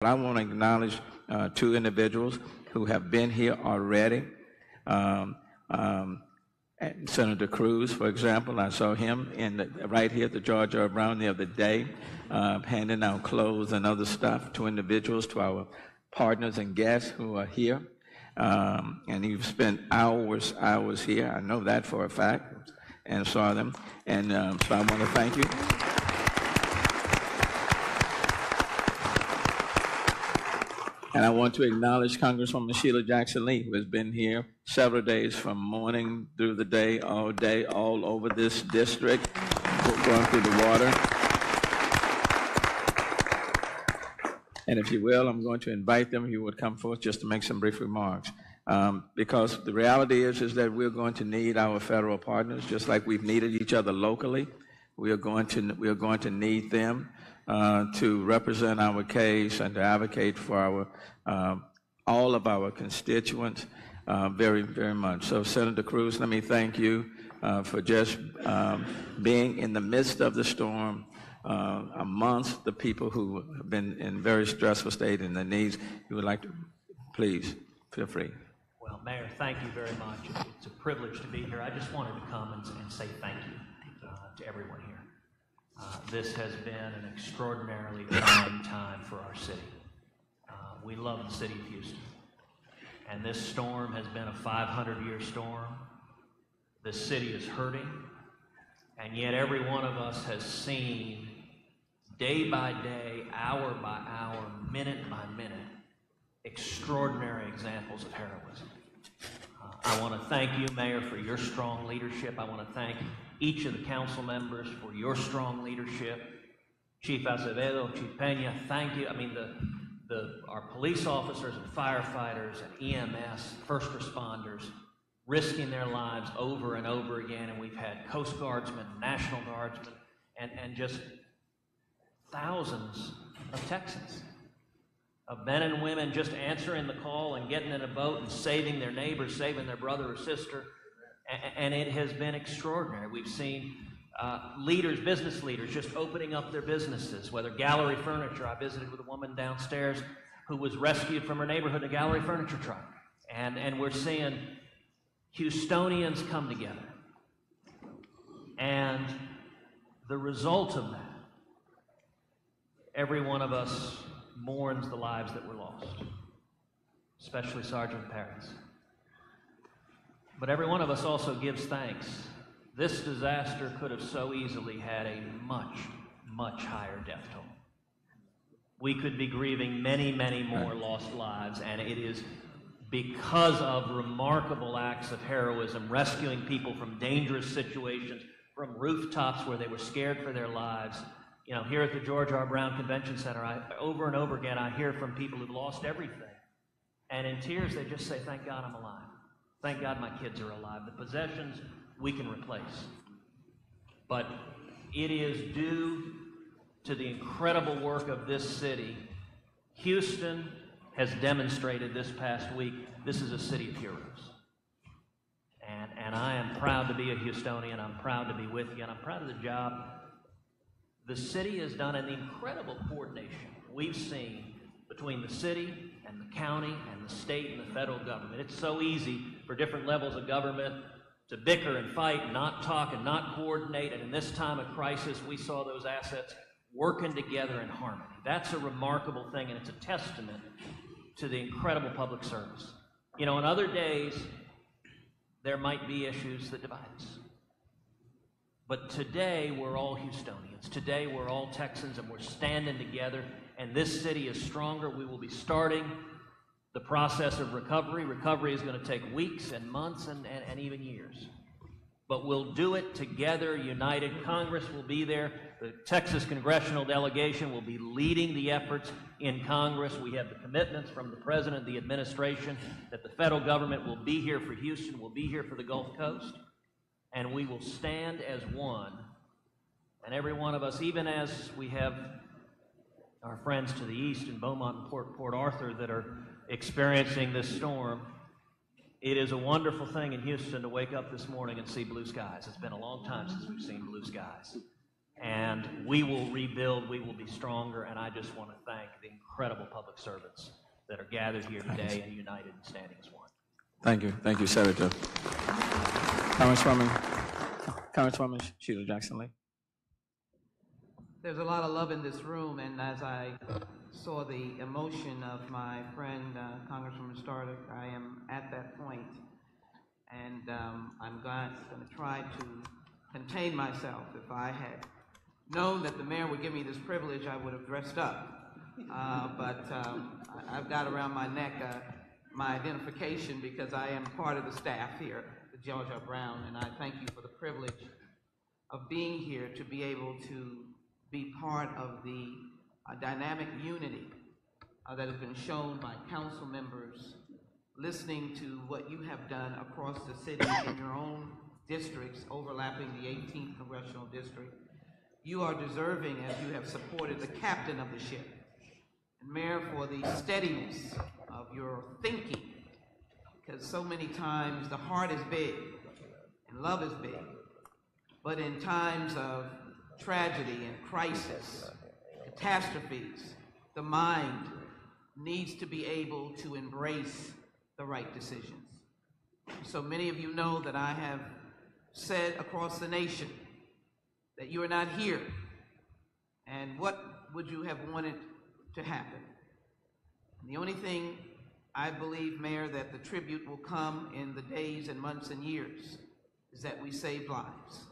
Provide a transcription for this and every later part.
I want to acknowledge two individuals who have been here already. Um, um, Senator Cruz, for example, I saw him right here at the George R. Brown the other day, handing out clothes and other stuff to individuals, to our partners and guests who are here. And you've spent hours here. I know that for a fact, and saw them. And so I want to thank you. And I want to acknowledge Congresswoman Sheila Jackson Lee, who has been here several days from morning through the day, all over this district, going through the water. And if you will, I'm going to invite them, you would come forth just to make some brief remarks. Because the reality is that we're going to need our federal partners, just like we've needed each other locally. We are going to need them to represent our case and to advocate for all of our constituents very, very much. So, Senator Cruz, let me thank you for just being in the midst of the storm, amongst the people who have been in very stressful state and the needs. You would like to, please, feel free. Well, Mayor, thank you very much. It's a privilege to be here. I just wanted to come and say thank you to everyone here. This has been an extraordinarily trying time for our city. We love the city of Houston. And this storm has been a 500-year storm. The city is hurting. And yet every one of us has seen day by day, hour by hour, minute by minute, extraordinary examples of heroism. I want to thank you, Mayor, for your strong leadership. I want to thank each of the council members for your strong leadership. Chief Acevedo, Chief Pena, thank you. I mean, our police officers and firefighters and EMS, first responders, risking their lives over and over again. And we've had Coast Guardsmen, National Guardsmen, and just thousands of Texans, of men and women just answering the call and getting in a boat and saving their neighbors, saving their brother or sister. And it has been extraordinary. We've seen leaders, business leaders, just opening up their businesses, whether gallery furniture. I visited with a woman downstairs who was rescued from her neighborhood in a gallery furniture truck. And we're seeing Houstonians come together. And the result of that, every one of us mourns the lives that were lost, especially Sergeant Paris. But every one of us also gives thanks. This disaster could have so easily had a much, much higher death toll. We could be grieving many, many more lost lives, and it is because of remarkable acts of heroism, rescuing people from dangerous situations, from rooftops where they were scared for their lives. You know, here at the George R. Brown Convention Center, over and over again, I hear from people who've lost everything. And in tears, they just say, thank God I'm alive. Thank God my kids are alive. The possessions we can replace. But it is due to the incredible work of this city. Houston has demonstrated this past week, this is a city of heroes. And I am proud to be a Houstonian. I'm proud to be with you, and I'm proud of the job the city has done and the incredible coordination we've seen between the city and the county and the state and the federal government. It's so easy for different levels of government to bicker and fight and not talk and not coordinate. And in this time of crisis, we saw those assets working together in harmony. That's a remarkable thing, and it's a testament to the incredible public service. You know, on other days, there might be issues that divide us. But today, we're all Houstonians. Today, we're all Texans, and we're standing together, and this city is stronger. We will be starting the process of recovery. Recovery is going to take weeks and months and even years. But we'll do it together, united. Congress will be there. The Texas congressional delegation will be leading the efforts in Congress. We have the commitments from the President, the administration, that the federal government will be here for Houston, will be here for the Gulf Coast. And we will stand as one. And every one of us, even as we have our friends to the east in Beaumont and Port Arthur that are experiencing this storm, it is a wonderful thing in Houston to wake up this morning and see blue skies. It's been a long time since we've seen blue skies. and we will rebuild, we will be stronger, and I just want to thank the incredible public servants that are gathered here today and united and standing as one. Thank you, Senator. Congresswoman Sheila Jackson-Lee. There's a lot of love in this room, and as I saw the emotion of my friend, Congresswoman Stardick, I am at that point, and I'm going to try to contain myself. If I had known that the mayor would give me this privilege, I would have dressed up. But I've got around my neck my identification because I am part of the staff here at George R. Brown, and I thank you for the privilege of being here to be able to be part of the dynamic unity that has been shown by council members, listening to what you have done across the city in your own districts overlapping the 18th Congressional District. You are deserving, as you have supported the captain of the ship, and Mayor, for the steadiness of your thinking, because so many times the heart is big and love is big, but in times of tragedy and crisis, catastrophes, the mind needs to be able to embrace the right decisions. So many of you know that I have said across the nation that you are not here, and what would you have wanted to happen? And the only thing I believe, Mayor, that the tribute will come in the days and months and years is that we saved lives.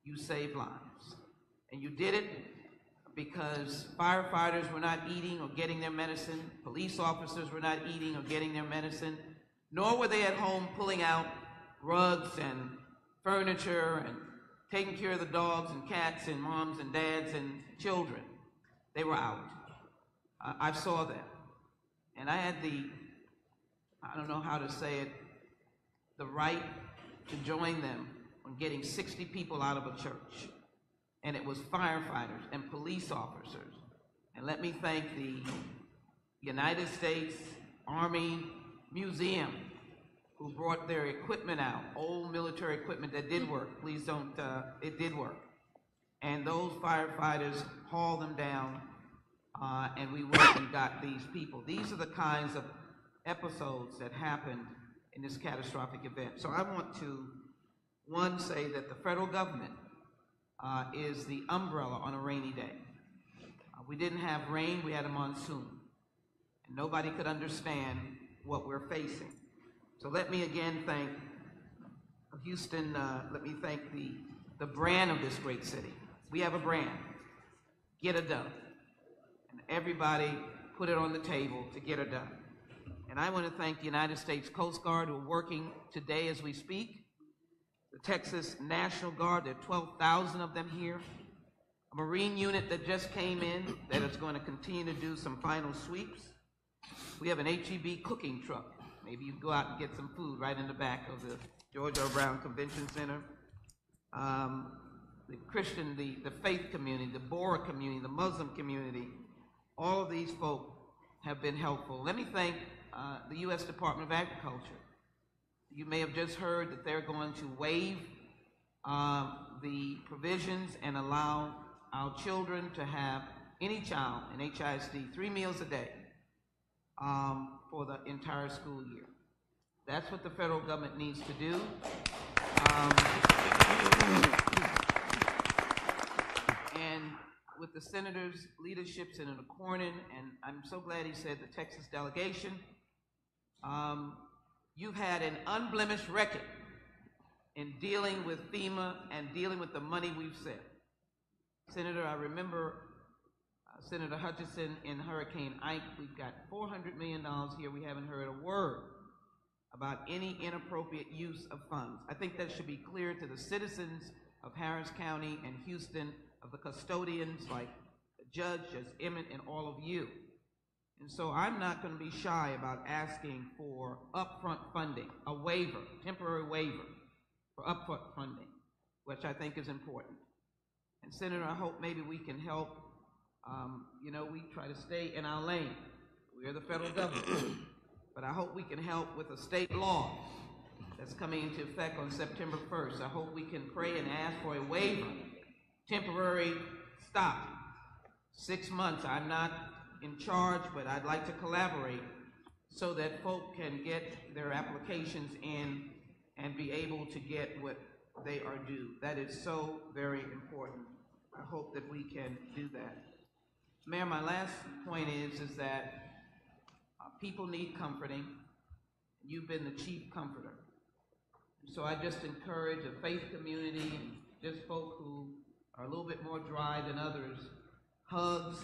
You saved lives. And you did it because firefighters were not eating or getting their medicine, police officers were not eating or getting their medicine, nor were they at home pulling out rugs and furniture and taking care of the dogs and cats and moms and dads and children. They were out. I saw that. And I had I don't know how to say it, the right to join them on getting 60 people out of a church. And it was firefighters and police officers. And let me thank the United States Army Museum who brought their equipment out, old military equipment that did work. Please don't, it did work. And those firefighters hauled them down, and we went and got these people. These are the kinds of episodes that happened in this catastrophic event. So I want to, one, say that the federal government is the umbrella on a rainy day. We didn't have rain, we had a monsoon. And nobody could understand what we're facing. So let me again thank Houston, let me thank the brand of this great city. We have a brand, get it done. And everybody put it on the table to get it done. And I want to thank the United States Coast Guard who are working today as we speak. The Texas National Guard, there are 12,000 of them here. A Marine unit that just came in that is going to continue to do some final sweeps. We have an HEB cooking truck. Maybe you can go out and get some food right in the back of the George R. Brown Convention Center. The Christian, the faith community, the Bora community, the Muslim community, all of these folk have been helpful. Let me thank the U.S. Department of Agriculture. You may have just heard that they're going to waive the provisions and allow our children to have, any child in HISD, 3 meals a day for the entire school year. That's what the federal government needs to do. And with the senator's leadership, Senator Cornyn, and I'm so glad he said the Texas delegation, you've had an unblemished record in dealing with FEMA and dealing with the money we've sent. Senator, I remember Senator Hutchinson in Hurricane Ike. We've got $400 million here. We haven't heard a word about any inappropriate use of funds. I think that should be clear to the citizens of Harris County and Houston, of the custodians like Judge Emmett, and all of you. And so I'm not going to be shy about asking for upfront funding, a waiver, temporary waiver for upfront funding, which I think is important. And Senator, I hope maybe we can help. You know, we try to stay in our lane. We are the federal government. But I hope we can help with a state law that's coming into effect on September 1st. I hope we can pray and ask for a waiver temporary stop. 6 months, I'm not in charge, but I'd like to collaborate so that folk can get their applications in and be able to get what they are due. That is so very important. I hope that we can do that. Mayor, my last point is that people need comforting. You've been the chief comforter. So I just encourage a faith community and just folk who are a little bit more dry than others, hugs,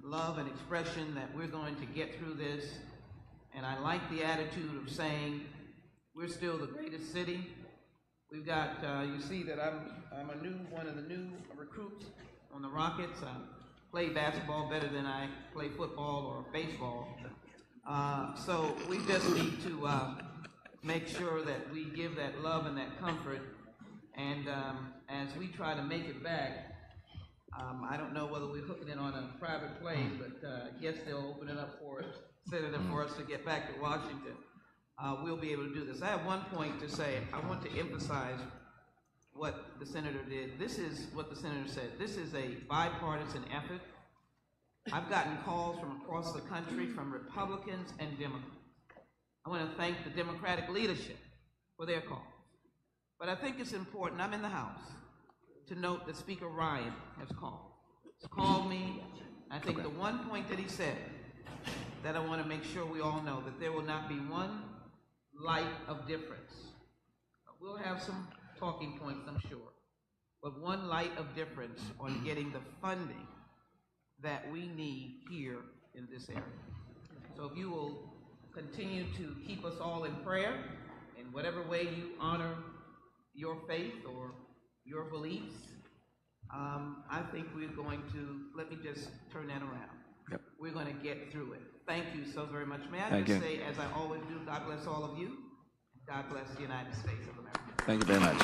love, and expression that we're going to get through this. And I like the attitude of saying we're still the greatest city. We've got, you see that I'm one of the new recruits on the Rockets. I play basketball better than I play football or baseball. So we just need to make sure that we give that love and that comfort. And as we try to make it back, I don't know whether we're hooking it on a private plane, but I guess they'll open it up for us, Senator, for us to get back to Washington. We'll be able to do this. I have one point to say. I want to emphasize what the senator did. This is what the senator said. This is a bipartisan effort. I've gotten calls from across the country from Republicans and Democrats. I want to thank the Democratic leadership for their calls. But I think it's important, I'm in the House, to note that Speaker Ryan has called. He's called me. I think the one point that he said that I want to make sure we all know, that there will not be one light of difference. We'll have some talking points, I'm sure, but one light of difference on getting the funding that we need here in this area. So if you will continue to keep us all in prayer in whatever way you honor your faith or your beliefs, I think we're going to, let me just turn that around. Yep. We're going to get through it. Thank you so very much. May I Thank just you. say, as I always do, God bless all of you. God bless the United States of America. Thank you very much.